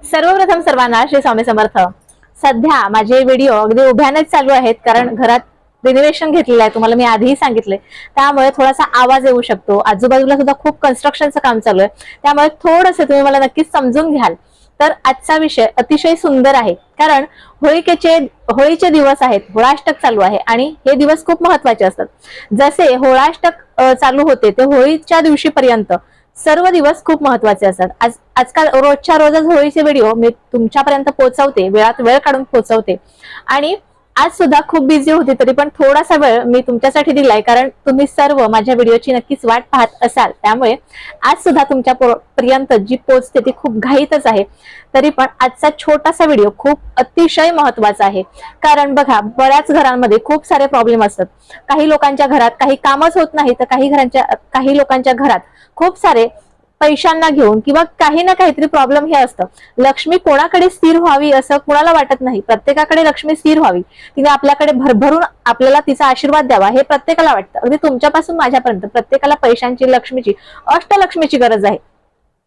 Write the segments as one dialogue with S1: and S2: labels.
S1: सर्वप्रथम सर्वांना श्री स्वामी समर्थ। सध्या माझे व्हिडिओ अगदी उभ्यानेच चालू आहेत, कारण घरात रिनोव्हेशन घेतलेलं आहे, तुम्हाला मी आधीही सांगितले। त्यामुळे थोडासा आवाज येऊ शकतो। आजूबाजूला सुद्धा खूप कन्स्ट्रक्शनचं काम चालू आहे, त्यामुळे थोडंसं तुम्ही मला नक्कीच समजून घ्याल। तर आजचा विषय अतिशय सुंदर आहे, कारण होळीचे दिवस आहेत, होळाष्टक चालू आहे आणि हे दिवस खूप महत्त्वाचे असतात। जसे होळाष्टक चालू होते ते होळीच्या दिवशीपर्यंत सर्व दिवस खूप महत्त्वाचे असतात। आजकाल रोजच्या रोजच होळीचे व्हिडिओ मी तुमच्यापर्यंत पोहोचवते, वेळात वेळ काढून पोहोचवते। आणि आज सुद्धा खूप बिझी होती, तरी पण थोडासा वेळ मी तुमच्यासाठी दिलाय, कारण तुम्ही सर्व माझ्या व्हिडिओची नक्कीच वाट पाहत असाल। त्यामुळे आज सुद्धा तुमच्या पर्यंत जी पोहोचते ती खूप घाईतच आहे। तरी पण आजचा छोटासा व्हिडिओ खूप अतिशय महत्त्वाचा आहे, कारण बघा, बऱ्याच घरांमध्ये खूप सारे प्रॉब्लेम असतात। काही लोकांच्या घरात काही कामच होत नाही, तर काही लोकांच्या घरात खूप सारे पैशांना घेऊन किंवा काही ना काहीतरी प्रॉब्लेम हे असतं। लक्ष्मी कोणाकडे स्थिर व्हावी असं कुणाला वाटत नाही, प्रत्येकाकडे लक्ष्मी स्थिर व्हावी, तिने आपल्याकडे भरभरून आपल्याला तिचा आशीर्वाद द्यावा हे प्रत्येकाला वाटतं। अगदी तुमच्यापासून माझ्यापर्यंत प्रत्येकाला पैशांची, लक्ष्मीची, अष्टलक्ष्मीची गरज आहे।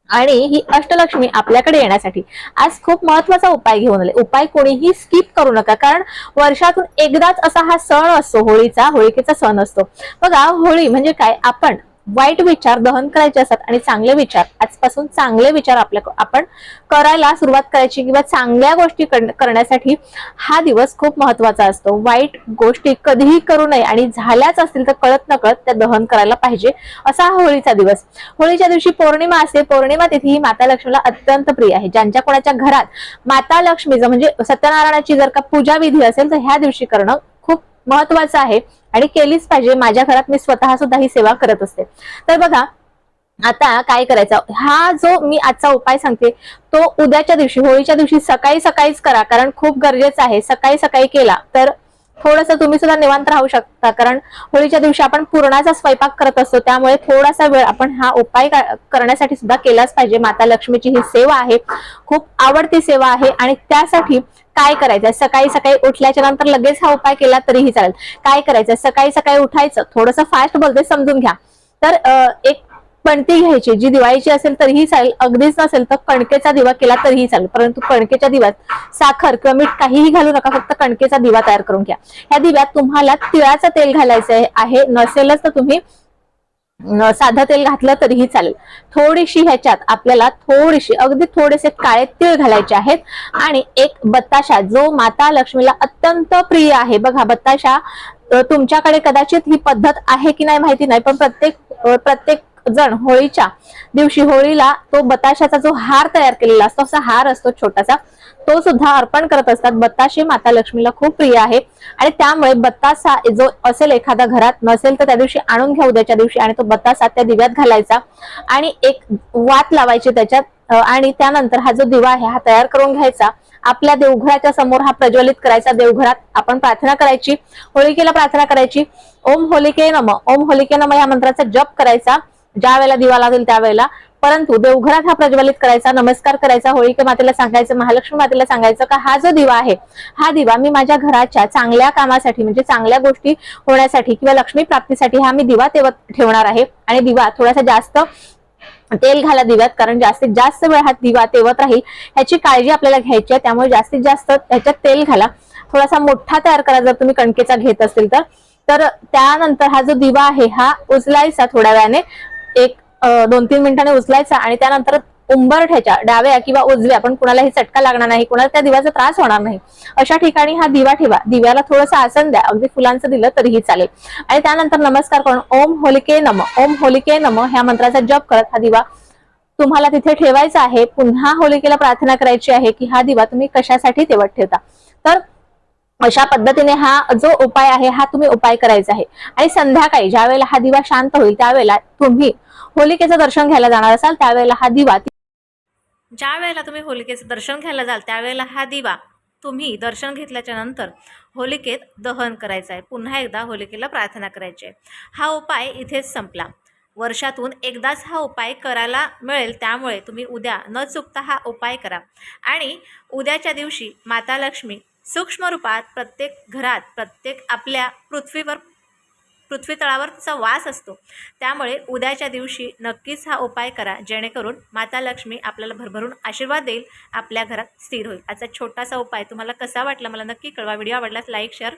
S1: आणि ही अष्टलक्ष्मी आपल्याकडे येण्यासाठी आज खूप महत्वाचा उपाय घेऊन आले। उपाय कोणीही स्किप करू नका, कारण वर्षातून एकदाच असा हा सण असतो, होळिकेचा सण असतो। बघा, होळी म्हणजे काय, आपण वाईट विचार दहन करायचे असतात आणि चांगले विचार, आजपासून चांगले विचार आपण करायला सुरुवात करायची, किंवा चांगल्या गोष्टी करण्यासाठी हा दिवस खूप महत्वाचा असतो। वाईट गोष्टी कधीही करू नये, आणि झाल्याच असतील तर कळत नकळत त्या दहन करायला पाहिजे, असा हा होळीचा दिवस। होळीच्या दिवशी पौर्णिमा असते। पौर्णिमा तिथी ही माता लक्ष्मीला अत्यंत प्रिय आहे। ज्यांच्या कोणाच्या घरात माता लक्ष्मीचं म्हणजे सत्यनारायणाची जर का पूजा विधी असेल, तर ह्या दिवशी करणं खूप महत्वाचं आहे आणि केलीच पाहिजे। माझ्या घरात मी स्वतः सुद्धा ही सेवा करत असते। तर बघा, आता काय करायचं, हा जो मी आजचा उपाय सांगते तो उद्याच्या दिवशी, होळीच्या दिवशी सकाळी सकाळीच करा, कारण खूप गरजेचं आहे। सकाळी सकाळी केला तर थोडंसं तुम्ही सुद्धा निवांत राहू शकता, कारण होळीच्या दिवशी आपण पुरणाचा स्वयंपाक करत असतो। त्यामुळे थोडासा वेळ आपण हा उपाय करण्यासाठी सुद्धा केलाच पाहिजे। माता लक्ष्मीची ही सेवा आहे, खूप आवडती सेवा आहे, आणि त्यासाठी काय करायचं, सकाळी सकाळी उठल्याच्या नंतर लगेच हा उपाय केला तरीही चालेल। काय करायचं, सकाळी सकाळी उठायचं, थोडंसं फास्ट बोलते समजून घ्या। तर एक पणती घ्यायची, जी दिवाळीची असेल तरीही चालेल, अगदीच नसेल तर कणकेचा दिवा केला तरीही चालेल, परंतु कणकेच्या दिव्यात साखर किंवा मीठ काहीही घालू नका, फक्त कणकेचा दिवा तयार करून घ्या। ह्या दिव्यात तुम्हाला तिळाचं तेल घालायचं आहे, नसेलच तर तुम्ही साधं तेल घातलं तरीही चालेल। थोडीशी ह्याच्यात आपल्याला अगदी थोडेसे काळे तीळ घालायचे आहेत, आणि एक बत्ताशा, जो माता लक्ष्मीला अत्यंत प्रिय आहे। बघा, बत्ताशा तुमच्याकडे कदाचित ही पद्धत आहे की नाही माहिती नाही, पण प्रत्येक जण होळीच्या दिवशी, होळीला तो बताशाचा जो हार तयार केलेला असतो, असा हार असतो छोटासा, तो सुद्धा अर्पण करत असतात। बत्ताशे माता लक्ष्मीला खूप प्रिय आहे, आणि त्यामुळे बत्तासा जो असेल एखाद्या घरात, नसेल तर त्या दिवशी आणून घ्या उद्याच्या दिवशी, आणि तो बत्तासा त्या दिव्यात घालायचा आणि एक वात लावायची त्याच्यात, आणि त्यानंतर हा जो दिवा आहे हा तयार करून घ्यायचा। आपल्या देवघराच्या समोर हा प्रज्वलित करायचा। देवघरात आपण प्रार्थना करायची, होळिकेला प्रार्थना करायची, ओम होलिके नमः, ओम होलिके नमः या मंत्राचा जप करायचा ज्या वेळेला दिवा लागेल त्यावेळेला। परंतु देवघरात हा प्रज्वलित करायचा, नमस्कार करायचा, होळिके मातेला सांगायचं, महालक्ष्मी मातेला सांगायचं का हा जो दिवा आहे, हा दिवा मी माझ्या घराच्या चांगल्या कामासाठी, म्हणजे चांगल्या गोष्टी होण्यासाठी किंवा लक्ष्मी प्राप्तीसाठी हा मी दिवा तेवत ठेवणार आहे। आणि दिवा थोडासा जास्त तेल घाला दिव्यात, कारण जास्तीत जास्त वेळ हा दिवा तेवत राहील ह्याची काळजी आपल्याला घ्यायची आहे। त्यामुळे जास्तीत जास्त त्याच्यात तेल घाला, थोडासा मोठा तयार करा जर तुम्ही कणकेचा घेत असेल तर त्यानंतर हा जो दिवा आहे हा उचलायचा थोड्या वेळाने, एक 2-3 मिनिटांनी उचलायचा, आणि त्यानंतर उंबरठ्याच्या डाव्या किंवा उजव्या, पण कुणालाही चटका लागणार नाही, कुणाला त्या दिव्याचा त्रास होणार नाही, अशा ठिकाणी हा दिवा ठेवा। दिव्याला थोडंसं आसन द्या, अगदी फुलांचं दिलं तरीही चालेल, आणि त्यानंतर नमस्कार करून ओम होलिके नमः, ओम होलिके नमः ह्या मंत्राचा जप करत हा दिवा तुम्हाला तिथे ठेवायचा आहे। पुन्हा होलिकेला प्रार्थना करायची आहे की हा दिवा तुम्ही कशासाठी तेवत ठेवता। तर अशा पद्धतीने हा जो उपाय आहे हा तुम्ही उपाय करायचा आहे। आणि संध्याकाळी ज्या वेळेला हा दिवा शांत होईल त्यावेळेला तुम्ही होलिकेचं दर्शन घ्यायला जाणार असाल, त्यावेळेला हा दिवा, ज्या वेळेला तुम्ही होलिकेचं दर्शन घ्यायला जाल त्यावेळेला हा दिवा तुम्ही दर्शन घेतल्याच्या नंतर होलिकेत दहन करायचं आहे। पुन्हा एकदा होलिकेला प्रार्थना करायची आहे। हा उपाय इथेच संपला। वर्षातून एकदाच हा उपाय करायला मिळेल, त्यामुळे तुम्ही उद्या न चुकता हा उपाय करा। आणि उद्याच्या दिवशी माता लक्ष्मी सूक्ष्म रूपात प्रत्येक घरात, प्रत्येक आपल्या पृथ्वीवर पृथ्वी तळावर त्याचा वास असतो. त्यामुळे उद्याच्या दिवशी नक्कीच हा उपाय करा, जेणेकरून माता लक्ष्मी आपल्याला भरभरून आशीर्वाद देईल, आपल्या घरात स्थिर होईल. आजचा छोटासा उपाय तुम्हाला कसा वाटला मला नक्की कळवा. व्हिडिओ आवडल्यास लाईक शेअर